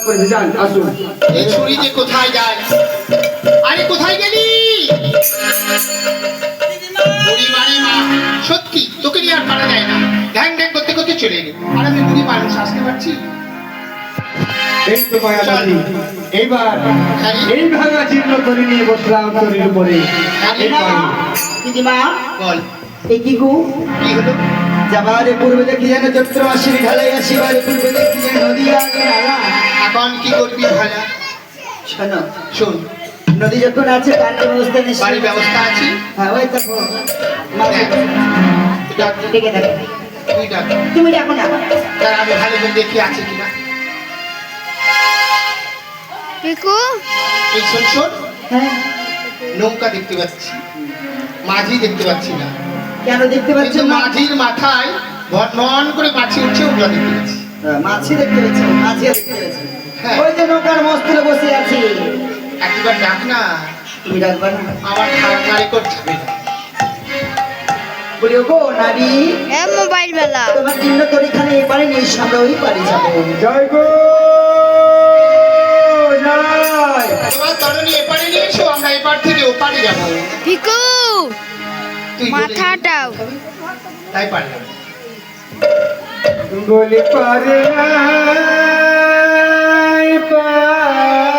করেছে। যান আসুন। এই ছুরি যে কোথায় যায়? আরে কোথায় গেলি? বুড়ি মারি মা, সত্যি তোকে নিয়ে আর পারা যায় না। ঢ্যাং ঢ্যাং করতে করতে চলে এলি। আর আমি বুড়ি মানুষ, আসতে পারছি? এই তো মায়া দাদি, এইবার এই ভাঙা জীর্ণ করে নিয়ে বসলাম তরির উপরে। দিদিমা বল, এই কি গো? কি হলো? যাবারে পূর্বে দেখি যেন চৈত্র মাসের ঢালাই আসিবারে পূর্বে দেখি যেন নদী আগে নালা। এখন কি করবি ভালা? শোনো, শোন, নদী যখন আছে কাণ্ডে ব্যবস্থা নিশ্চয়। বাড়ির ব্যবস্থা আছে? হ্যাঁ ওই দেখো ডাক, ডেকে দেখো, তুই ডাক। তুমি দেখো না। তার আমি ভালো করে দেখি আছে কিনা। পিকু এই শোন শোন, হ্যাঁ নৌকা দেখতে পাচ্ছি, মাঝি দেখতে পাচ্ছি না। কেন দেখতে পাচ্ছ কিন্তু না? মাঝির মাথায় ভন করে মাছি উঠছে, ওগুলো দেখতে পাচ্ছি। মাছি দেখতে পেয়েছো? মাছি দেখতে পেয়েছো? হ্যাঁ। ওই যে নৌকার মস্তুলে বসে আছি। একবার ডাক না, তুমি ডাকবা না? আমার খাড়াখাড়ি করছে। বলি ও গো নারী, এ মোবাইল বেলা তোমার জন্য তোর এখানে এবারে নেই, আমরা ওই পারে যাবো। জয় গো জয়। তোমার তরণী এপারে নিয়ে এসো, আমরা এপার থেকে ওপারে যাবো। পিকু তুই বলে দিবি। মাথাটাও তাই পারলাম। বলি পারে নাই পার